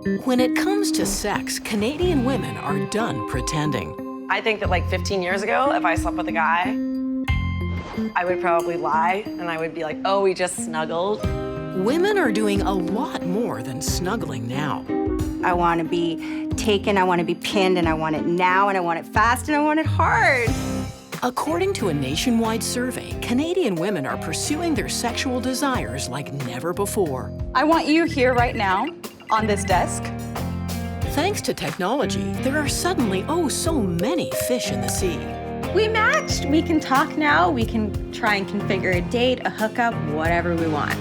When it comes to sex, Canadian women are done pretending. I think that like 15 years ago, if I slept with a guy, I would probably lie and I would be like, oh, we just snuggled. Women are doing a lot more than snuggling now. I want to be taken, I want to be pinned, and I want it now, and I want it fast, and I want it hard. According to a nationwide survey, Canadian women are pursuing their sexual desires like never before. I want you here right now, on this desk. Thanks to technology, there are suddenly oh so many fish in the sea. We matched. We can talk now. We can try and configure a date, a hookup, whatever we want.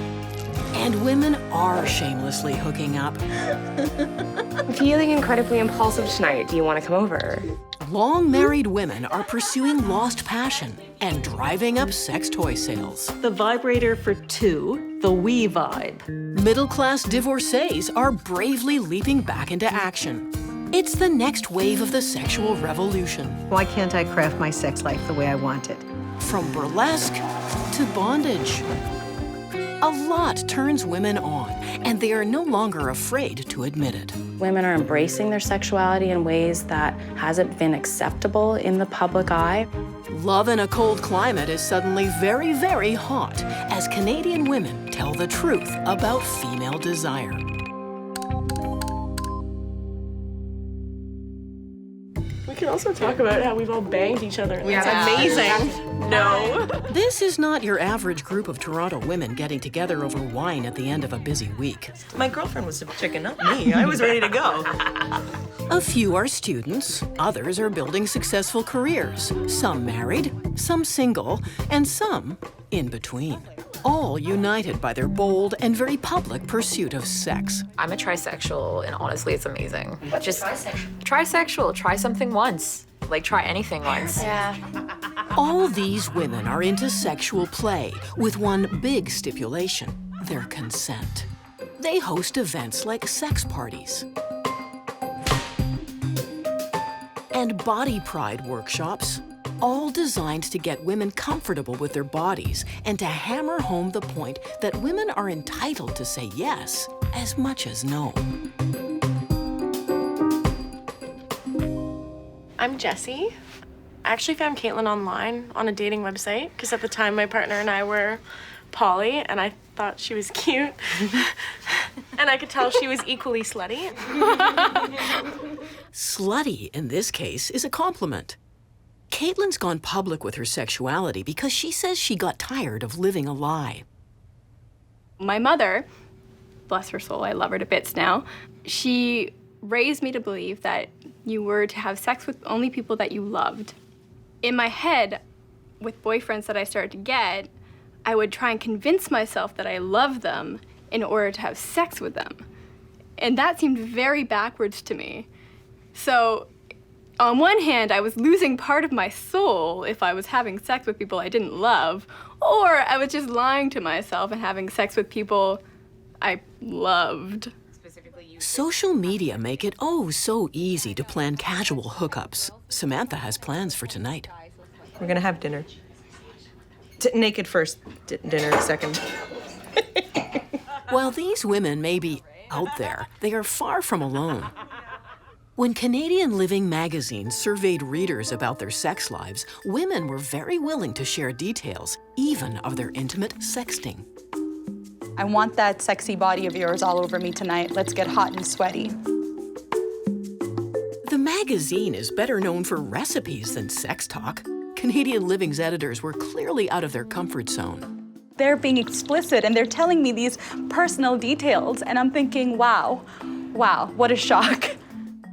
And women are shamelessly hooking up. I'm feeling incredibly impulsive tonight. Do you want to come over? Long married women are pursuing lost passion and driving up sex toy sales. The vibrator for two, the We Vibe. Middle-class divorcees are bravely leaping back into action. It's the next wave of the sexual revolution. Why can't I craft my sex life the way I want it? From burlesque to bondage. A lot turns women on, and they are no longer afraid to admit it. Women are embracing their sexuality in ways that hasn't been acceptable in the public eye. Love in a cold climate is suddenly very, very hot as Canadian women tell the truth about female desire. We can also talk about how we've all banged each other. That's amazing. No. This is not your average group of Toronto women getting together over wine at the end of a busy week. My girlfriend was a chicken, not me. I was ready to go. A few are students, others are building successful careers, some married, some single, and some in between. All united by their bold and very public pursuit of sex. I'm a trisexual, and honestly, it's amazing. Just trisexual. Try something once. Like, try anything once. Yeah. All these women are into sexual play with one big stipulation, their consent. They host events like sex parties and body pride workshops, all designed to get women comfortable with their bodies and to hammer home the point that women are entitled to say yes as much as no. I'm Jessie. I actually found Caitlin online on a dating website because at the time my partner and I were poly and I thought she was cute. And I could tell she was equally slutty. Slutty, in this case, is a compliment. Caitlin's gone public with her sexuality because she says she got tired of living a lie. My mother, bless her soul, I love her to bits now, she raised me to believe that you were to have sex with only people that you loved. In my head, with boyfriends that I started to get, I would try and convince myself that I loved them in order to have sex with them. And that seemed very backwards to me. So, on one hand, I was losing part of my soul if I was having sex with people I didn't love, or I was just lying to myself and having sex with people I loved. Social media make it oh so easy to plan casual hookups. Samantha has plans for tonight. We're gonna have dinner. Naked first, dinner second. While these women may be out there, they are far from alone. When Canadian Living magazine surveyed readers about their sex lives, women were very willing to share details, even of their intimate sexting. I want that sexy body of yours all over me tonight. Let's get hot and sweaty. The magazine is better known for recipes than sex talk. Canadian Living's editors were clearly out of their comfort zone. They're being explicit and they're telling me these personal details, and I'm thinking, wow, what a shock.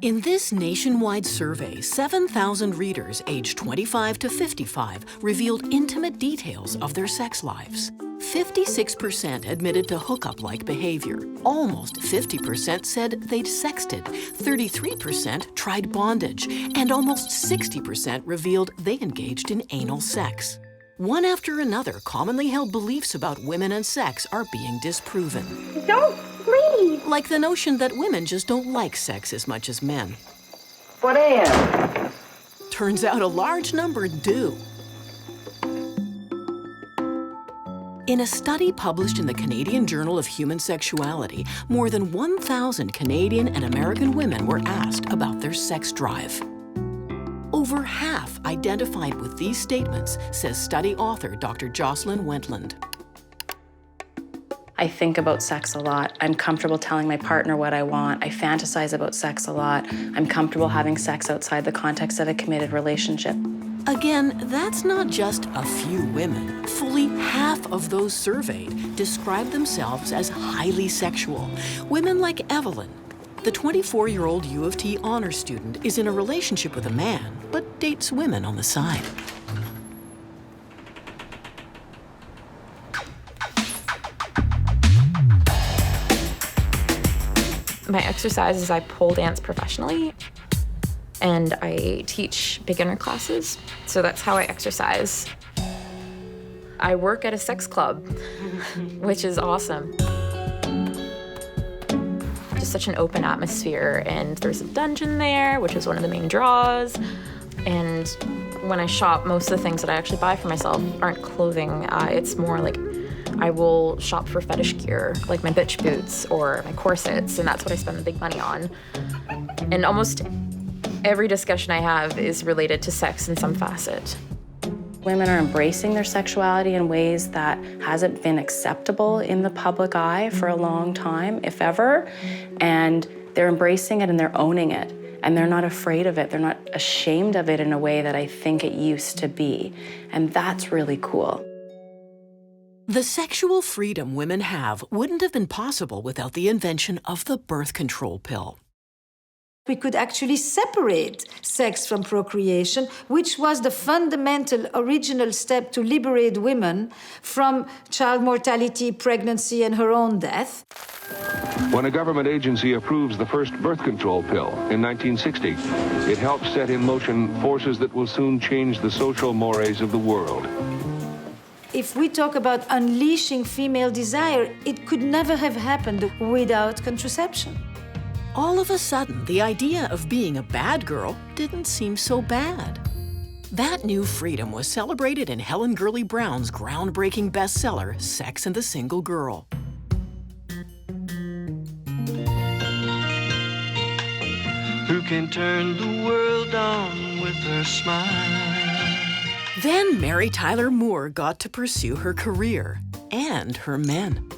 In this nationwide survey, 7,000 readers aged 25 to 55 revealed intimate details of their sex lives. 56% admitted to hookup-like behavior. Almost 50% said they'd sexted. 33% tried bondage. And almost 60% revealed they engaged in anal sex. One after another, commonly held beliefs about women and sex are being disproven. Don't leave! Like the notion that women just don't like sex as much as men. What am? Turns out a large number do. In a study published in the Canadian Journal of Human Sexuality, more than 1,000 Canadian and American women were asked about their sex drive. Over half identified with these statements, says study author Dr. Jocelyn Wentland. I think about sex a lot. I'm comfortable telling my partner what I want. I fantasize about sex a lot. I'm comfortable having sex outside the context of a committed relationship. Again, that's not just a few women. Fully half of those surveyed describe themselves as highly sexual. Women like Evelyn. The 24-year-old U of T honors student is in a relationship with a man, but dates women on the side. My exercise is I pole dance professionally, and I teach beginner classes, so that's how I exercise. I work at a sex club, which is awesome. Just such an open atmosphere, and there's a dungeon there, which is one of the main draws. And when I shop, most of the things that I actually buy for myself aren't clothing. It's more like I will shop for fetish gear, like my bitch boots or my corsets, and that's what I spend the big money on. And almost every discussion I have is related to sex in some facet. Women are embracing their sexuality in ways that hasn't been acceptable in the public eye for a long time, if ever. And they're embracing it and they're owning it. And they're not afraid of it. They're not ashamed of it in a way that I think it used to be. And that's really cool. The sexual freedom women have wouldn't have been possible without the invention of the birth control pill. We could actually separate sex from procreation, which was the fundamental original step to liberate women from child mortality, pregnancy, and her own death. When a government agency approves the first birth control pill in 1960, it helps set in motion forces that will soon change the social mores of the world. If we talk about unleashing female desire, it could never have happened without contraception. All of a sudden, the idea of being a bad girl didn't seem so bad. That new freedom was celebrated in Helen Gurley Brown's groundbreaking bestseller, Sex and the Single Girl. Who can turn the world on with her smile? Then Mary Tyler Moore got to pursue her career and her men.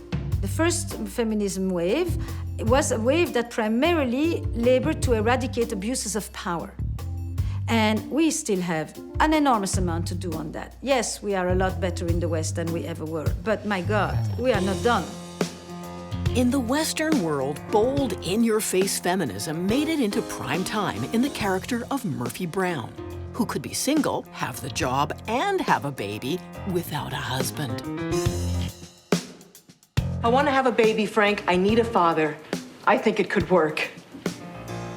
The first feminism wave was a wave that primarily labored to eradicate abuses of power. And we still have an enormous amount to do on that. Yes, we are a lot better in the West than we ever were, but my God, we are not done. In the Western world, bold, in-your-face feminism made it into prime time in the character of Murphy Brown, who could be single, have the job, and have a baby without a husband. I want to have a baby, Frank. I need a father. I think it could work.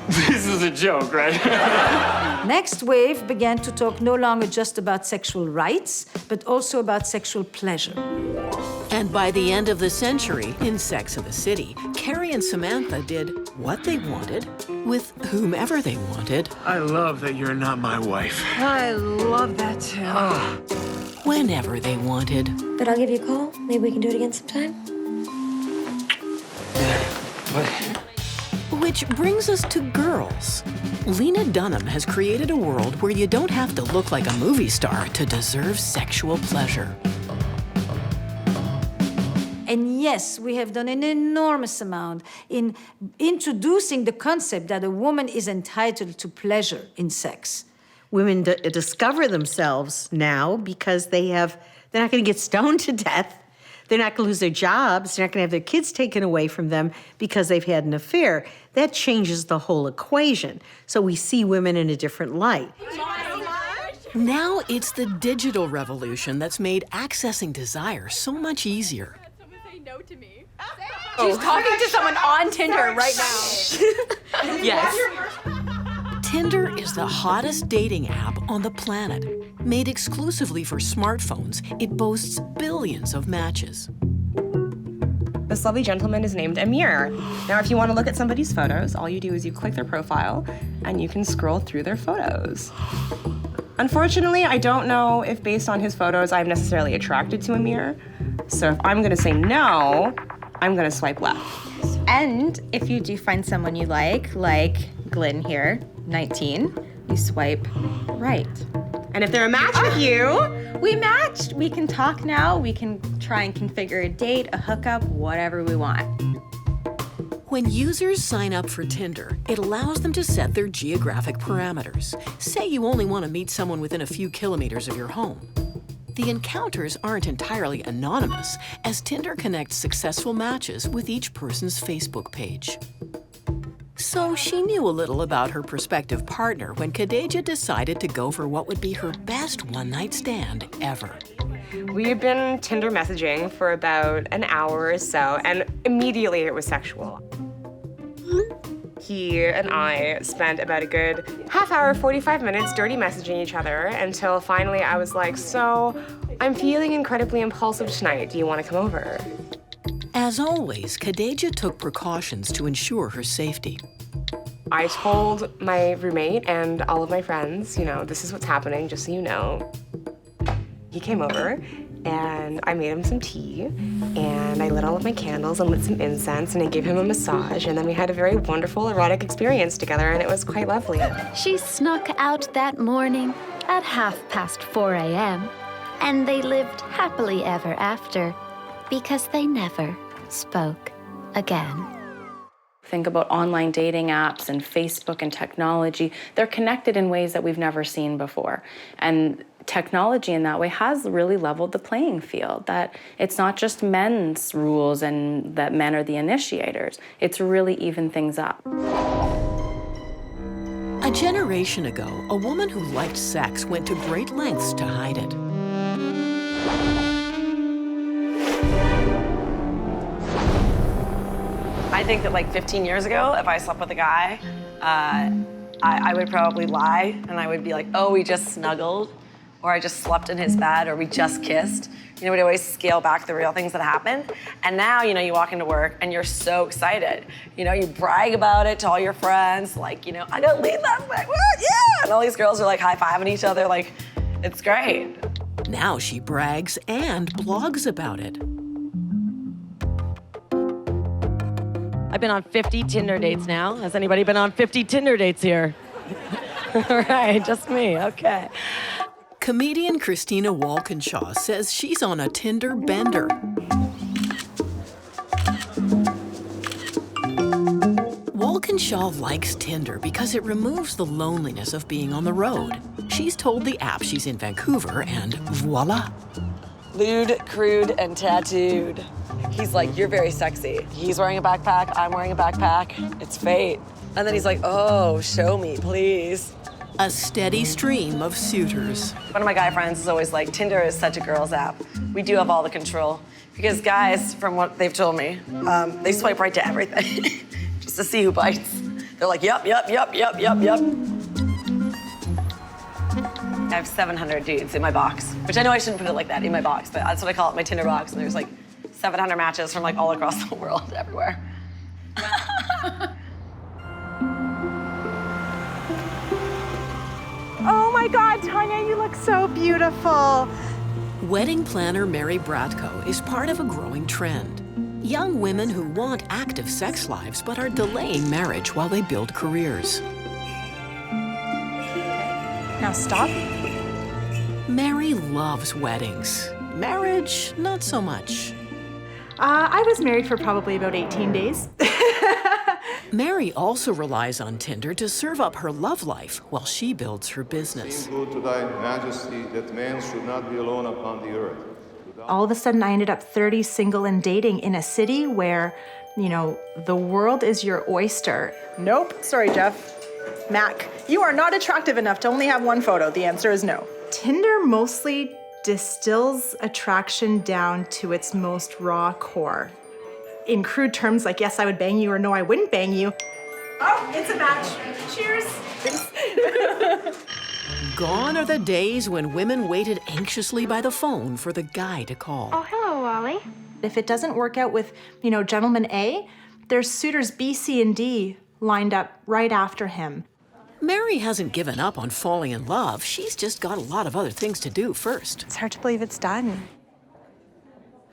This is a joke, right? Next wave began to talk no longer just about sexual rights, but also about sexual pleasure. And by the end of the century, in Sex and the City, Carrie and Samantha did what they wanted with whomever they wanted. I love that you're not my wife. I love that too. Whenever they wanted. But I'll give you a call. Maybe we can do it again sometime. Which brings us to girls. Lena Dunham has created a world where you don't have to look like a movie star to deserve sexual pleasure. And yes, we have done an enormous amount in introducing the concept that a woman is entitled to pleasure in sex. Women discover themselves now because they're not going to get stoned to death. They're not going to lose their jobs. They're not going to have their kids taken away from them because they've had an affair. That changes the whole equation. So we see women in a different light. Now it's the digital revolution that's made accessing desire so much easier. She's talking to someone on Tinder right now. Yes. Tinder is the hottest dating app on the planet. Made exclusively for smartphones, it boasts billions of matches. This lovely gentleman is named Amir. Now, if you want to look at somebody's photos, all you do is you click their profile and you can scroll through their photos. Unfortunately, I don't know if based on his photos I'm necessarily attracted to Amir, So if I'm gonna say no, I'm gonna swipe left. And if you do find someone you like Glyn here, 19, you swipe right. And if they're a match with you, we matched. We can talk now. We can try and configure a date, a hookup, whatever we want. When users sign up for Tinder, it allows them to set their geographic parameters. Say you only want to meet someone within a few kilometers of your home. The encounters aren't entirely anonymous, as Tinder connects successful matches with each person's Facebook page. So she knew a little about her prospective partner when Khadija decided to go for what would be her best one-night stand ever. we had been Tinder messaging for about an hour or so, and immediately it was sexual. He and I spent about a good half hour, 45 minutes dirty messaging each other until finally I was like, so I'm feeling incredibly impulsive tonight. Do you want to come over? As always, Khadija took precautions to ensure her safety. I told my roommate and all of my friends, this is what's happening, just so you know. He came over and I made him some tea and I lit all of my candles and lit some incense and I gave him a massage, and then we had a very wonderful erotic experience together, and it was quite lovely. She snuck out that morning at 4:30 a.m. and they lived happily ever after because they never spoke again. Think about online dating apps and Facebook and technology. They're connected in ways that we've never seen before. And technology in that way has really leveled the playing field, that it's not just men's rules and that men are the initiators. It's really evened things up. A generation ago, a woman who liked sex went to great lengths to hide it. I think that like 15 years ago, if I slept with a guy, I would probably lie and I would be like, oh, we just snuggled, or I just slept in his bed, or we just kissed. We'd always scale back the real things that happened. And now, you walk into work and you're so excited. You brag about it to all your friends, like, I got laid last night, what? Yeah! And all these girls are like high-fiving each other, like, it's great. Now she brags and blogs about it. I've been on 50 Tinder dates now. Has anybody been on 50 Tinder dates here? All right, just me, okay. Comedian Christina Walkinshaw says she's on a Tinder bender. Walkinshaw likes Tinder because it removes the loneliness of being on the road. She's told the app she's in Vancouver, and voila. Lewd, crude, and tattooed. He's like, you're very sexy. He's wearing a backpack, I'm wearing a backpack. It's fate. And then he's like, oh, show me, please. A steady stream of suitors. One of my guy friends is always like, Tinder is such a girl's app. We do have all the control. Because guys, from what they've told me, they swipe right to everything just to see who bites. They're like, yup. I have 700 dudes in my box, which I know I shouldn't put it like that, in my box, but that's what I call it, my Tinder box, and there's like 700 matches from like all across the world, everywhere. Oh my God, Tanya, you look so beautiful. Wedding planner Mary Bratko is part of a growing trend. Young women who want active sex lives but are delaying marriage while they build careers. Now stop. Mary loves weddings. Marriage, not so much. I was married for probably about 18 days. Mary also relies on Tinder to serve up her love life while she builds her business. Sing good to thy majesty that man should not be alone upon the earth. All of a sudden, I ended up 30 single and dating in a city where, the world is your oyster. Nope. Sorry, Jeff. Mac, you are not attractive enough to only have one photo. The answer is no. Tinder mostly distills attraction down to its most raw core. In crude terms like, yes, I would bang you, or no, I wouldn't bang you. Oh, it's a match. Cheers. Gone are the days when women waited anxiously by the phone for the guy to call. Oh, hello, Wally. If it doesn't work out with, gentleman A, there's suitors B, C, and D lined up right after him. Mary hasn't given up on falling in love. She's just got a lot of other things to do first. It's hard to believe it's done.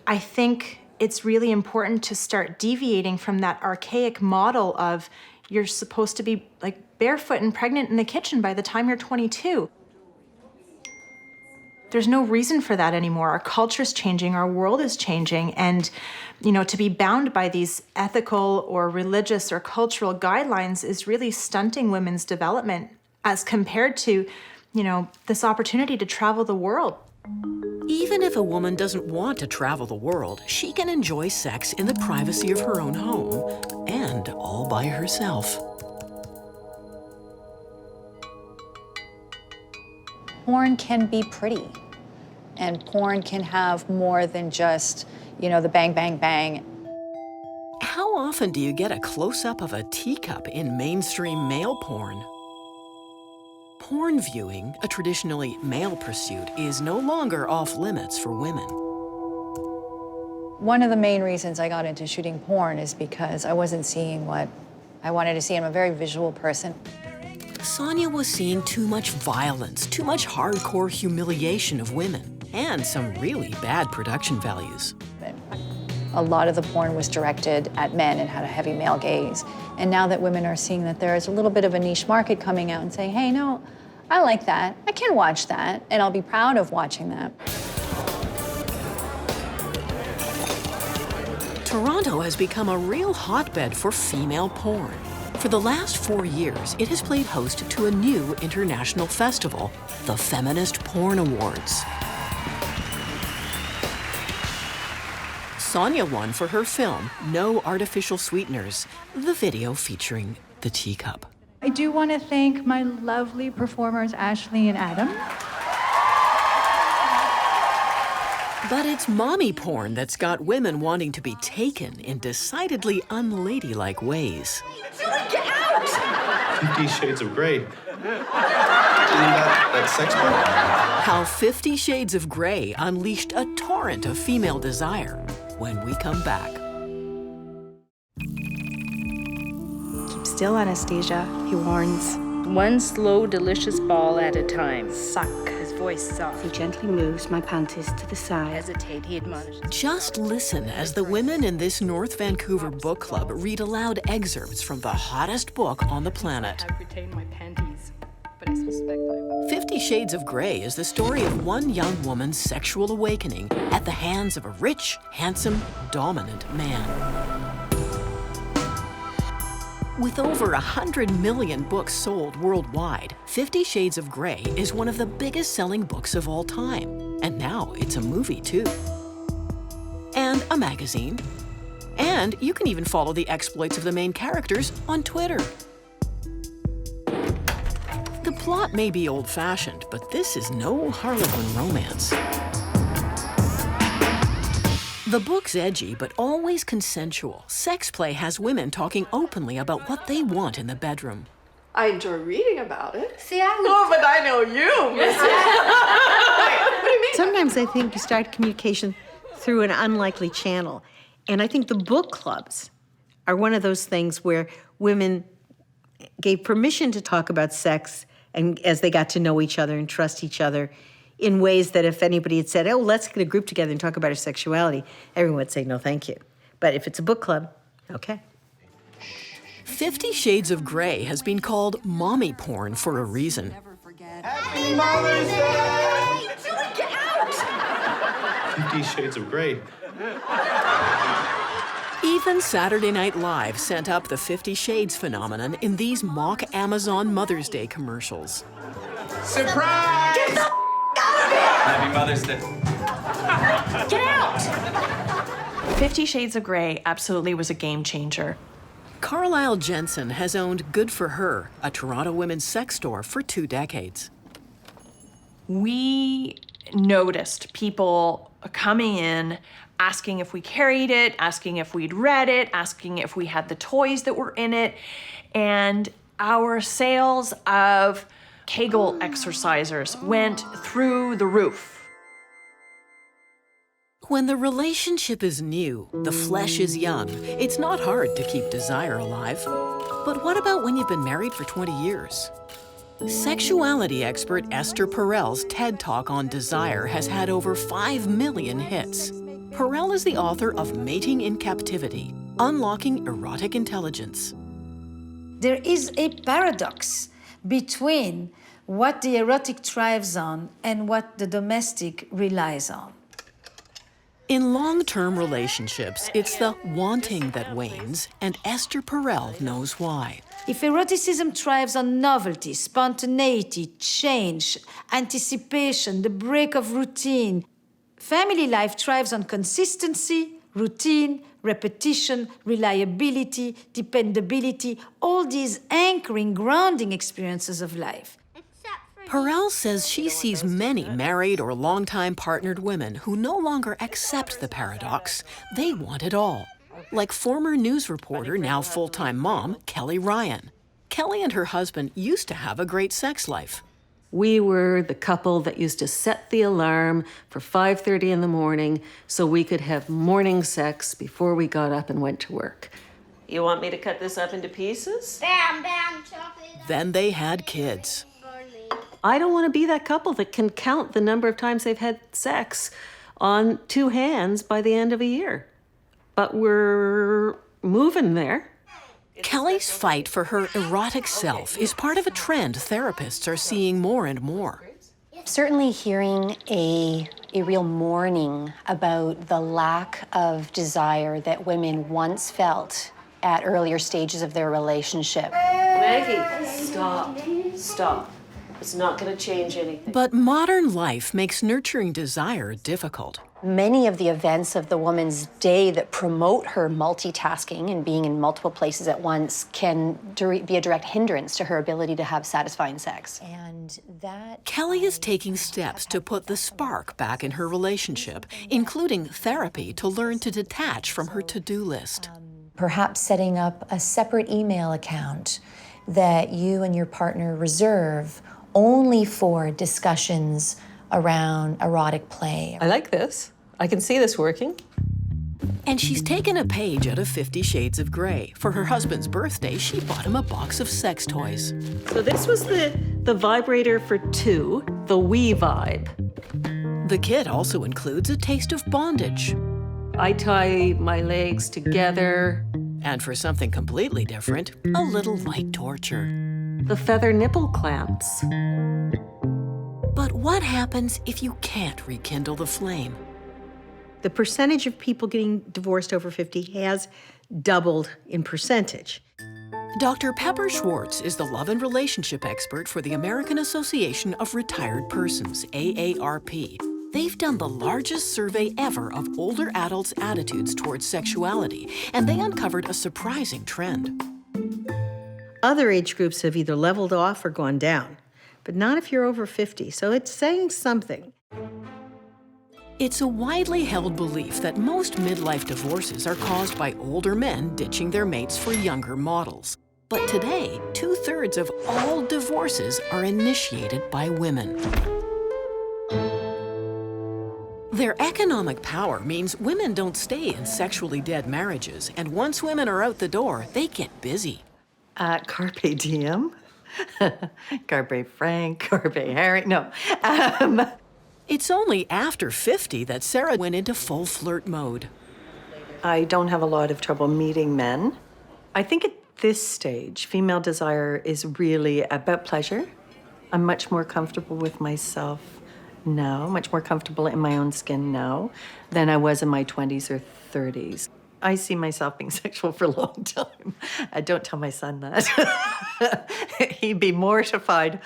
I think it's really important to start deviating from that archaic model of you're supposed to be like barefoot and pregnant in the kitchen by the time you're 22. There's no reason for that anymore. Our culture's changing, our world is changing, and to be bound by these ethical or religious or cultural guidelines is really stunting women's development as compared to, this opportunity to travel the world. Even if a woman doesn't want to travel the world, she can enjoy sex in the privacy of her own home and all by herself. Porn can be pretty, and porn can have more than just, the bang, bang, bang. How often do you get a close-up of a teacup in mainstream male porn? Porn viewing, a traditionally male pursuit, is no longer off-limits for women. One of the main reasons I got into shooting porn is because I wasn't seeing what I wanted to see. I'm a very visual person. Sonia was seeing too much violence, too much hardcore humiliation of women, and some really bad production values. A lot of the porn was directed at men and had a heavy male gaze. And now that women are seeing that there is a little bit of a niche market coming out and saying, hey, no, I like that. I can watch that, and I'll be proud of watching that. Toronto has become a real hotbed for female porn. For the last 4 years, it has played host to a new international festival, the Feminist Porn Awards. Sonia won for her film, No Artificial Sweeteners, the video featuring the teacup. I do want to thank my lovely performers, Ashley and Adam. But it's mommy porn that's got women wanting to be taken in decidedly unladylike ways. Get out! 50 Shades of Grey. Isn't that sex book? How 50 Shades of Grey unleashed a torrent of female desire. When we come back. Keep still, Anastasia, he warns. One slow, delicious ball at a time. Suck. His voice soft. He gently moves my panties to the side. Hesitate, he admonishes. Just listen as the women in this North Vancouver book club read aloud excerpts from the hottest book on the planet. I've retained my panties, but I suspect I will. 50 Shades of Grey is the story of one young woman's sexual awakening at the hands of a rich, handsome, dominant man. With over 100 million books sold worldwide, 50 Shades of Grey is one of the biggest selling books of all time. And now it's a movie too. And a magazine. And you can even follow the exploits of the main characters on Twitter. The plot may be old-fashioned, but this is no Harlequin romance. The book's edgy, but always consensual. Sex play has women talking openly about what they want in the bedroom. I enjoy reading about it. See, I Oh, but I know you, Missy. Wait, what do you mean? Sometimes I think you start communication through an unlikely channel. And I think the book clubs are one of those things where women gave permission to talk about sex and as they got to know each other and trust each other in ways that if anybody had said, oh, let's get a group together and talk about our sexuality, everyone would say, no, thank you. But if it's a book club, okay. 50 Shades of Grey has been called mommy porn for a reason. Happy Mother's Day! Get out! 50 Shades of Grey. Even Saturday Night Live sent up the 50 Shades phenomenon in these mock Amazon Mother's Day commercials. Surprise! Get the out of here! Happy Mother's Day. Get out! 50 Shades of Grey absolutely was a game changer. Carlyle Jensen has owned Good For Her, a Toronto women's sex store, for 2 decades. We noticed people coming in, asking if we carried it, asking if we'd read it, asking if we had the toys that were in it, and our sales of Kegel exercisers went through the roof. When the relationship is new, the flesh is young, it's not hard to keep desire alive. But what about when you've been married for 20 years? Sexuality expert Esther Perel's TED Talk on desire has had over 5 million hits. Perel is the author of Mating in Captivity, Unlocking Erotic Intelligence. There is a paradox between what the erotic thrives on and what the domestic relies on. In long-term relationships, it's the wanting that wanes, and Esther Perel knows why. If eroticism thrives on novelty, spontaneity, change, anticipation, the break of routine, family life thrives on consistency, routine, repetition, reliability, dependability, all these anchoring, grounding experiences of life. Perel says she sees many married or longtime partnered women who no longer accept the paradox. They want it all. Like former news reporter, now full-time mom, Kelly Ryan. Kelly and her husband used to have a great sex life. We were the couple that used to set the alarm for 5:30 in the morning so we could have morning sex before we got up and went to work. You want me to cut this up into pieces? Bam, bam, chocolate. Then they had kids. I don't want to be that couple that can count the number of times they've had sex on 2 hands by the end of a year. But we're moving there. Kelly's fight for her erotic self is part of a trend therapists are seeing more and more. Certainly hearing a real mourning about the lack of desire that women once felt at earlier stages of their relationship. Maggie, stop. It's not going to change anything. But modern life makes nurturing desire difficult. Many of the events of the woman's day that promote her multitasking and being in multiple places at once can be a direct hindrance to her ability to have satisfying sex. And that Kelly is taking steps to put the spark back in her relationship, including therapy to learn to detach from her to-do list. Perhaps setting up a separate email account that you and your partner reserve only for discussions around erotic play. I like this. I can see this working. And she's taken a page out of 50 Shades of Grey. For her husband's birthday, she bought him a box of sex toys. So this was the vibrator for 2, the We Vibe. The kit also includes a taste of bondage. I tie my legs together. And for something completely different, a little light torture. The feather nipple clamps. But what happens if you can't rekindle the flame? The percentage of people getting divorced over 50 has doubled in percentage. Dr. Pepper Schwartz is the love and relationship expert for the American Association of Retired Persons, AARP. They've done the largest survey ever of older adults' attitudes towards sexuality, and they uncovered a surprising trend. Other age groups have either leveled off or gone down, but not if you're over 50, so it's saying something. It's a widely held belief that most midlife divorces are caused by older men ditching their mates for younger models. But today, 2/3 of all divorces are initiated by women. Their economic power means women don't stay in sexually dead marriages, and once women are out the door, they get busy. Carpe diem, Carpe Frank, Carpe Harry, no. It's only after 50 that Sarah went into full flirt mode. I don't have a lot of trouble meeting men. I think at this stage, female desire is really about pleasure. I'm much more comfortable with myself now, much more comfortable in my own skin now than I was in my 20s or 30s. I see myself being sexual for a long time. Don't tell my son that. He'd be mortified.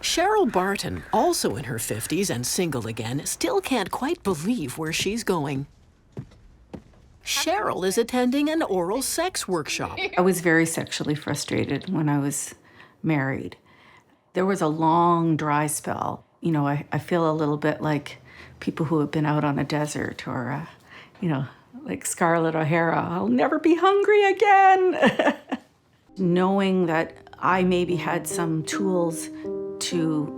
Cheryl Barton, also in her 50s and single again, still can't quite believe where she's going. Cheryl is attending an oral sex workshop. I was very sexually frustrated when I was married. There was a long dry spell. You know, I feel a little bit like people who have been out on a desert or, like Scarlett O'Hara, I'll never be hungry again. Knowing that I maybe had some tools to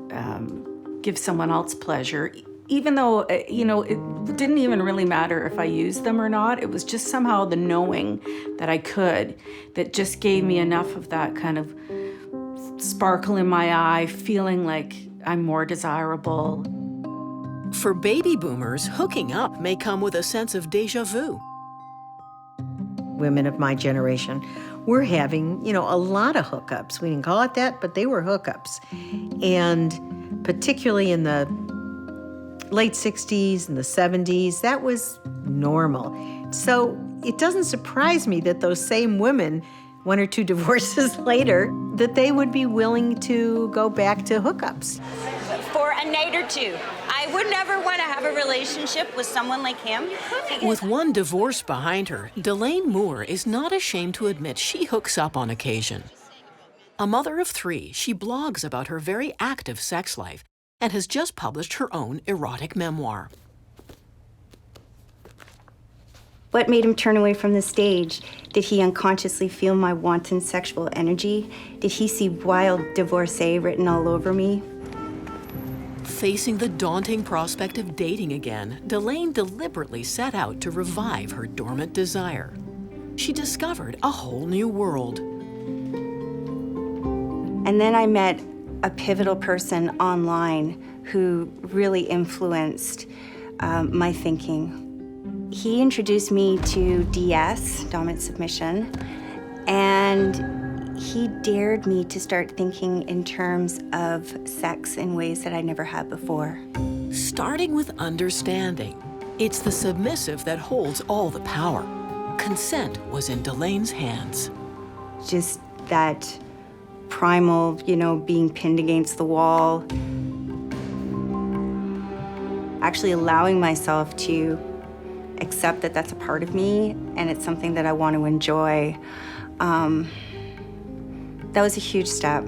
give someone else pleasure, even though, it didn't even really matter if I used them or not. It was just somehow the knowing that I could that just gave me enough of that kind of sparkle in my eye, feeling like I'm more desirable. For baby boomers, hooking up may come with a sense of déjà vu. Women of my generation were having, a lot of hookups. We didn't call it that, but they were hookups. And particularly in the late 60s and the 70s, that was normal. So it doesn't surprise me that those same women, 1 or 2 divorces later, that they would be willing to go back to hookups. For a night or two. I would never want to have a relationship with someone like him. With 1 divorce behind her, Delaine Moore is not ashamed to admit she hooks up on occasion. A mother of 3, she blogs about her very active sex life and has just published her own erotic memoir. What made him turn away from the stage? Did he unconsciously feel my wanton sexual energy? Did he see wild divorcee written all over me? Facing the daunting prospect of dating again, Delaine deliberately set out to revive her dormant desire. She discovered a whole new world. And then I met a pivotal person online who really influenced my thinking. He introduced me to DS, dominant submission, and he dared me to start thinking in terms of sex in ways that I never had before. Starting with understanding, it's the submissive that holds all the power. Consent was in Delaine's hands. Just that primal, being pinned against the wall. Actually allowing myself to accept that that's a part of me and it's something that I want to enjoy. That was a huge step.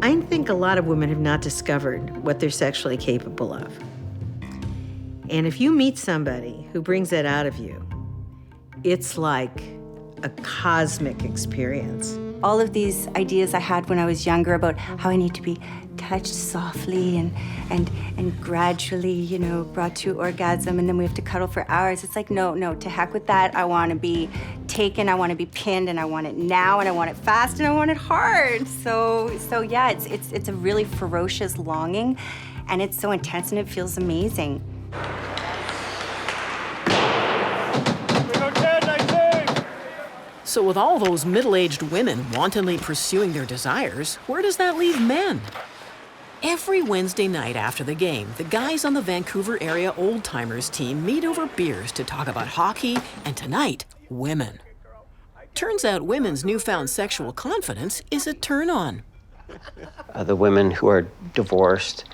I think a lot of women have not discovered what they're sexually capable of. And if you meet somebody who brings that out of you, it's like a cosmic experience. All of these ideas I had when I was younger about how I need to be touched softly and gradually, brought to orgasm, and then we have to cuddle for hours. It's like, no, to heck with that. I want to be taken, I want to be pinned, and I want it now, and I want it fast, and I want it hard. So yeah, it's a really ferocious longing, and it's so intense, and it feels amazing. So with all those middle-aged women wantonly pursuing their desires, where does that leave men? Every Wednesday night after the game, the guys on the Vancouver area old-timers team meet over beers to talk about hockey and, tonight, women. Turns out women's newfound sexual confidence is a turn-on. The women who are divorced,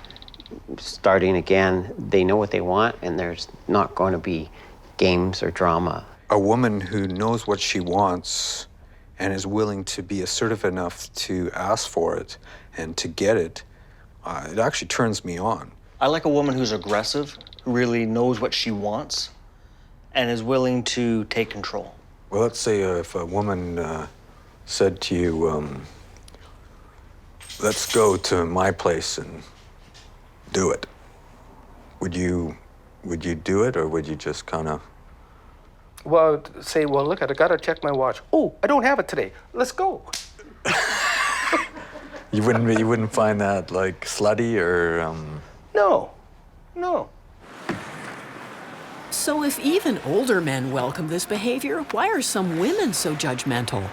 starting again, they know what they want, and there's not going to be games or drama. A woman who knows what she wants and is willing to be assertive enough to ask for it and to get it, it actually turns me on. I like a woman who's aggressive, who really knows what she wants, and is willing to take control. Well, let's say if a woman said to you, let's go to my place and do it. Would you do it, or would you just kind of? Well, say, well, look, I gotta check my watch. Oh, I don't have it today. Let's go. You wouldn't find that like slutty or? No. So if even older men welcome this behavior, why are some women so judgmental?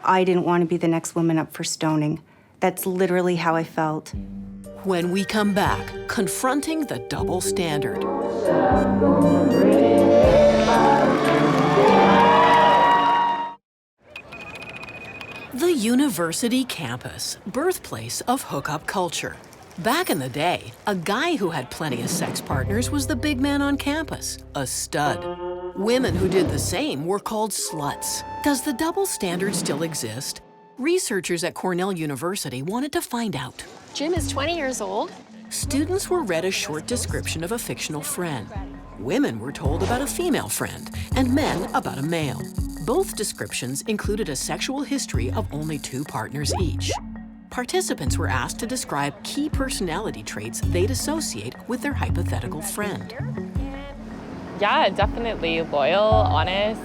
I didn't want to be the next woman up for stoning. That's literally how I felt. When we come back, confronting the double standard. The university campus, birthplace of hookup culture. Back in the day, a guy who had plenty of sex partners was the big man on campus, a stud. Women who did the same were called sluts. Does the double standard still exist? Researchers at Cornell University wanted to find out. Jim is 20 years old. Students were read a short description of a fictional friend. Women were told about a female friend, and men about a male. Both descriptions included a sexual history of only 2 partners each. Participants were asked to describe key personality traits they'd associate with their hypothetical friend. Yeah, definitely loyal, honest.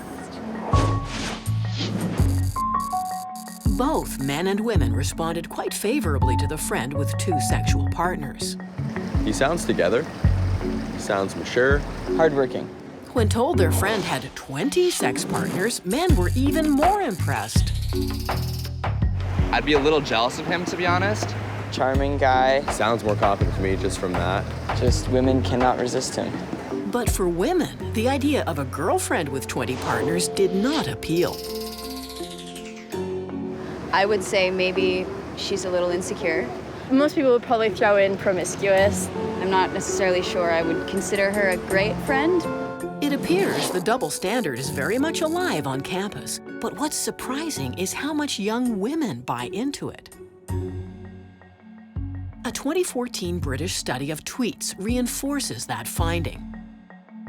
Both men and women responded quite favorably to the friend with 2 sexual partners. He sounds together. He sounds mature. Hardworking. When told their friend had 20 sex partners, men were even more impressed. I'd be a little jealous of him, to be honest. Charming guy. Sounds more confident to me just from that. Just women cannot resist him. But for women, the idea of a girlfriend with 20 partners did not appeal. I would say maybe she's a little insecure. Most people would probably throw in promiscuous. I'm not necessarily sure I would consider her a great friend. It appears the double standard is very much alive on campus. But what's surprising is how much young women buy into it. A 2014 British study of tweets reinforces that finding.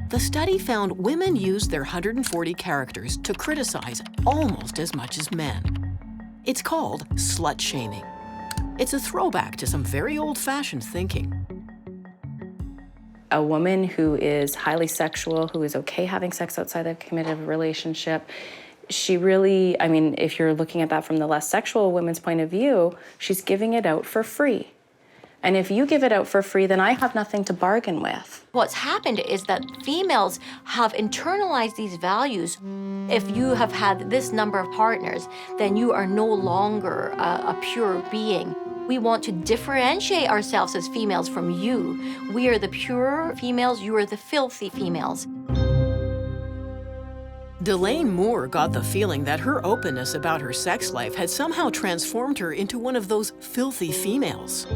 The study found women used their 140 characters to criticize almost as much as men. It's called slut-shaming. It's a throwback to some very old-fashioned thinking. A woman who is highly sexual, who is okay having sex outside of a committed relationship, she really, I mean, if you're looking at that from the less sexual woman's point of view, she's giving it out for free. And if you give it out for free, then I have nothing to bargain with. What's happened is that females have internalized these values. If you have had this number of partners, then you are no longer a pure being. We want to differentiate ourselves as females from you. We are the pure females, you are the filthy females. Delaine Moore got the feeling that her openness about her sex life had somehow transformed her into one of those filthy females.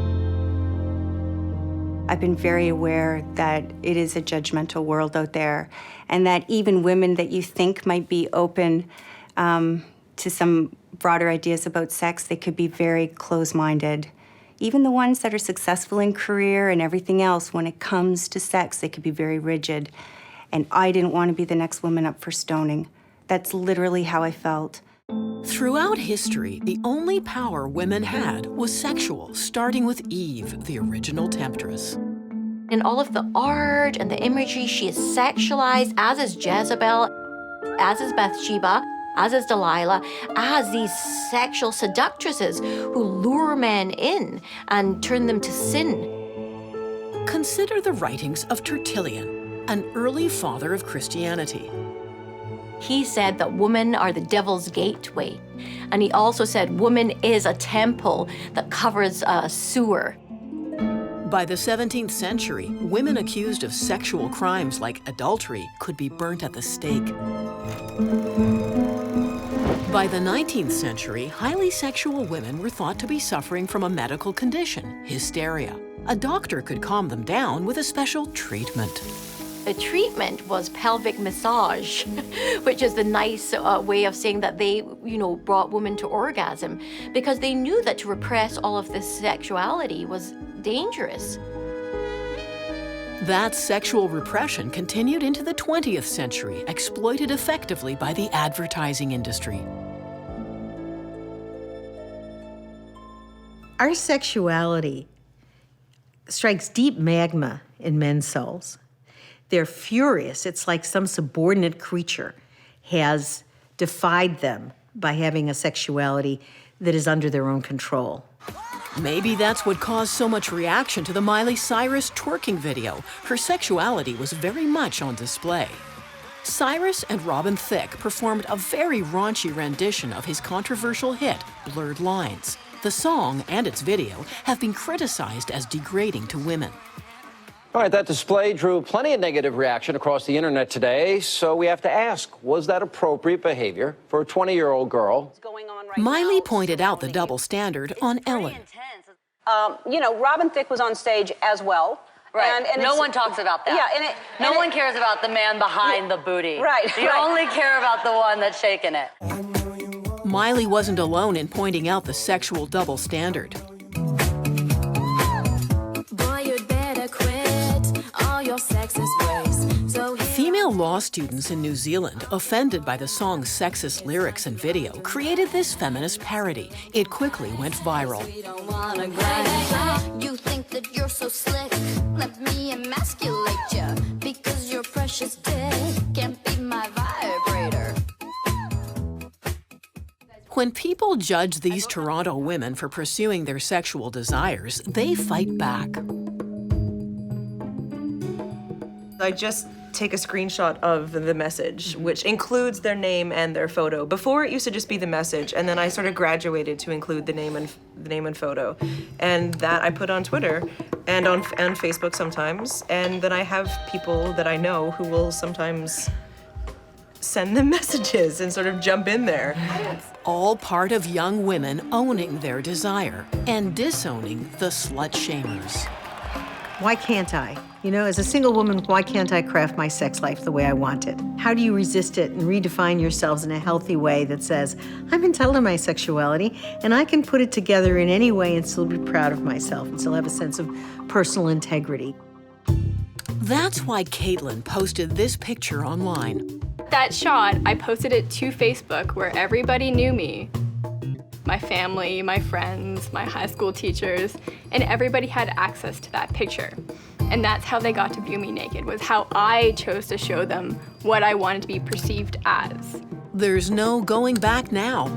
I've been very aware that it is a judgmental world out there, and that even women that you think might be open to some broader ideas about sex, they could be very close-minded. Even the ones that are successful in career and everything else, when it comes to sex, they could be very rigid. And I didn't want to be the next woman up for stoning. That's literally how I felt. Throughout history, the only power women had was sexual, starting with Eve, the original temptress. In all of the art and the imagery, she is sexualized, as is Jezebel, as is Bathsheba, as is Delilah, as these sexual seductresses who lure men in and turn them to sin. Consider the writings of Tertullian, an early father of Christianity. He said that women are the devil's gateway. And he also said woman is a temple that covers a sewer. By the 17th century, women accused of sexual crimes like adultery could be burnt at the stake. By the 19th century, highly sexual women were thought to be suffering from a medical condition, hysteria. A doctor could calm them down with a special treatment. The treatment was pelvic massage, which is the nice way of saying that they, brought women to orgasm, because they knew that to repress all of this sexuality was dangerous. That sexual repression continued into the 20th century, exploited effectively by the advertising industry. Our sexuality strikes deep magma in men's souls. They're furious. It's like some subordinate creature has defied them by having a sexuality that is under their own control. Maybe that's what caused so much reaction to the Miley Cyrus twerking video. Her sexuality was very much on display. Cyrus and Robin Thicke performed a very raunchy rendition of his controversial hit, Blurred Lines. The song and its video have been criticized as degrading to women. All right, that display drew plenty of negative reaction across the internet today, so we have to ask, was that appropriate behavior for a 20-year-old girl? Miley pointed out the double standard on Ellen. Robin Thicke was on stage as well. Right. And no one talks about that. Yeah, no one cares about the man behind the booty. Right. You only care about the one that's shaking it. Miley wasn't alone in pointing out the sexual double standard. Female law students in New Zealand, offended by the song's sexist lyrics and video, created this feminist parody. It quickly went viral. You think that you're so slick, let me emasculate you, because your precious dick can't be my vibrator. When people judge these Toronto women for pursuing their sexual desires, they fight back. I just take a screenshot of the message, which includes their name and their photo. Before, it used to just be the message, and then I sort of graduated to include the name and photo. And that I put on Twitter and on Facebook sometimes. And then I have people that I know who will sometimes send them messages and sort of jump in there. All part of young women owning their desire and disowning the slut-shamers. Why can't I? You know, as a single woman, why can't I craft my sex life the way I want it? How do you resist it and redefine yourselves in a healthy way that says, I'm entitled to my sexuality and I can put it together in any way and still be proud of myself and still have a sense of personal integrity? That's why Caitlin posted this picture online. That shot, I posted it to Facebook where everybody knew me. My family, my friends, my high school teachers, and everybody had access to that picture. And that's how they got to view me naked, was how I chose to show them what I wanted to be perceived as. There's no going back now.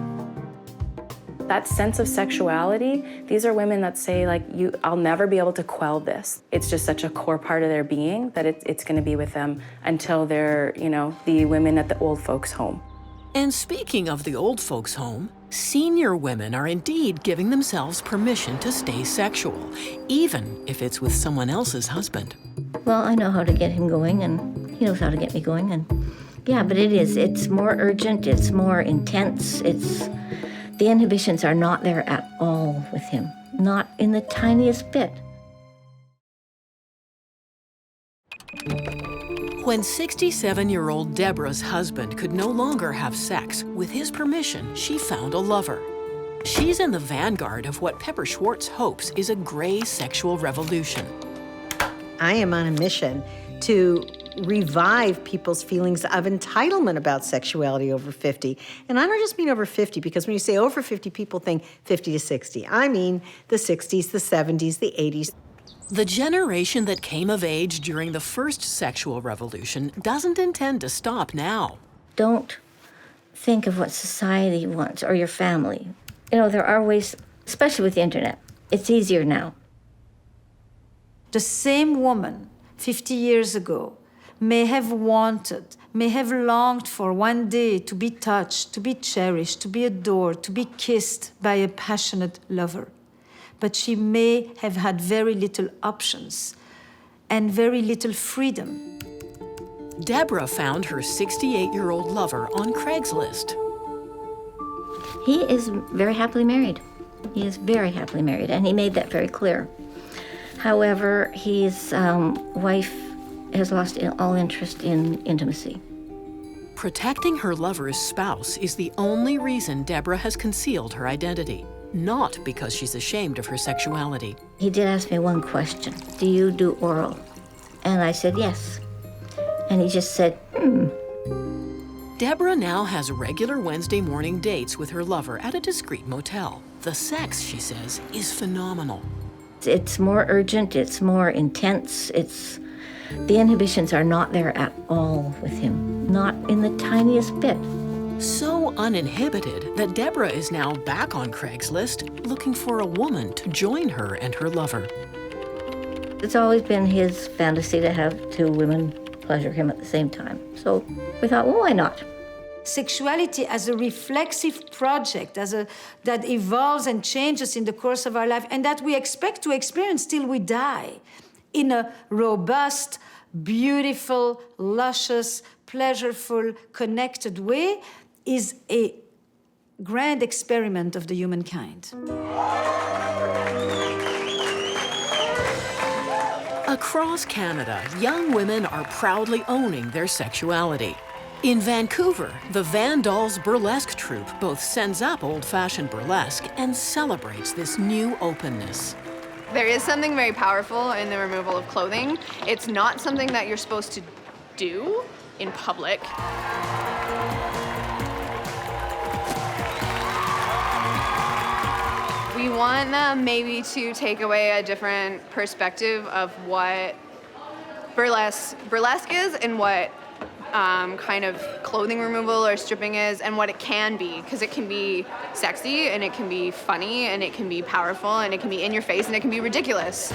That sense of sexuality, these are women that say, like, I'll never be able to quell this. It's just such a core part of their being that it's gonna be with them until they're, you know, the women at the old folks' home. And speaking of the old folks' home, senior women are indeed giving themselves permission to stay sexual, even if it's with someone else's husband. Well, I know how to get him going, and he knows how to get me going, and yeah, but it's more urgent, it's more intense, the inhibitions are not there at all with him, not in the tiniest bit. When 67-year-old Deborah's husband could no longer have sex, with his permission, she found a lover. She's in the vanguard of what Pepper Schwartz hopes is a gray sexual revolution. I am on a mission to revive people's feelings of entitlement about sexuality over 50. And I don't just mean over 50, because when you say over 50, people think 50 to 60. I mean the 60s, the 70s, the 80s. The generation that came of age during the first sexual revolution doesn't intend to stop now. Don't think of what society wants or your family. You know, there are ways, especially with the internet. It's easier now. The same woman 50 years ago may have wanted, may have longed for one day to be touched, to be cherished, to be adored, to be kissed by a passionate lover. But she may have had very little options and very little freedom. Deborah found her 68-year-old lover on Craigslist. He is very happily married. He is very happily married, and he made that very clear. However, his wife has lost all interest in intimacy. Protecting her lover's spouse is the only reason Deborah has concealed her identity, not because she's ashamed of her sexuality. He did ask me one question, do you do oral? And I said yes. And he just said, Deborah now has regular Wednesday morning dates with her lover at a discreet motel. The sex, she says, is phenomenal. It's more urgent, it's more intense, the inhibitions are not there at all with him, not in the tiniest bit. So uninhibited that Deborah is now back on Craigslist looking for a woman to join her and her lover. It's always been his fantasy to have two women pleasure him at the same time. So we thought, well, why not? Sexuality as a reflexive project, that evolves and changes in the course of our life, and that we expect to experience till we die in a robust, beautiful, luscious, pleasureful, connected way, is a grand experiment of the humankind. Across Canada, young women are proudly owning their sexuality. In Vancouver, the Van Dolls burlesque troupe both sends up old-fashioned burlesque and celebrates this new openness. There is something very powerful in the removal of clothing. It's not something that you're supposed to do in public. We want them maybe to take away a different perspective of what burlesque is and what kind of clothing removal or stripping is and what it can be, because it can be sexy and it can be funny and it can be powerful and it can be in your face and it can be ridiculous.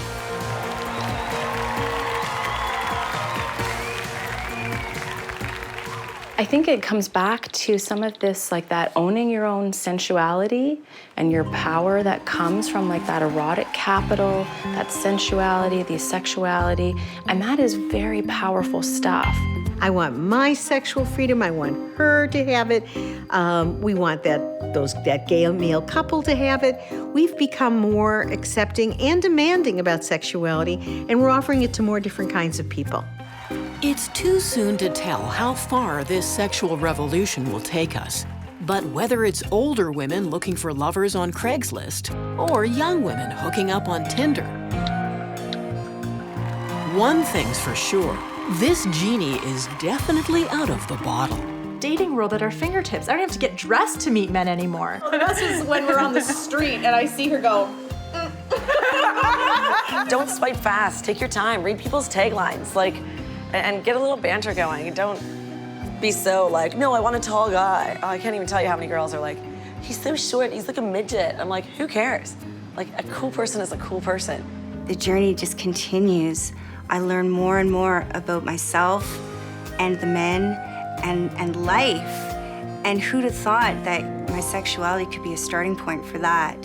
I think it comes back to some of this, like that owning your own sensuality and your power that comes from like that erotic capital, that sensuality, the sexuality, and that is very powerful stuff. I want my sexual freedom. I want her to have it. We want that gay male couple to have it. We've become more accepting and demanding about sexuality, and we're offering it to more different kinds of people. It's too soon to tell how far this sexual revolution will take us. But whether it's older women looking for lovers on Craigslist or young women hooking up on Tinder, one thing's for sure, this genie is definitely out of the bottle. Dating world at our fingertips. I don't have to get dressed to meet men anymore. The best is when we're on the street and I see her go, Don't swipe fast. Take your time. Read people's taglines. And get a little banter going. Don't be so like, no, I want a tall guy. Oh, I can't even tell you how many girls are like, he's so short, he's like a midget. I'm like, who cares? Like, a cool person is a cool person. The journey just continues. I learn more and more about myself and the men and life. And who'd have thought that my sexuality could be a starting point for that?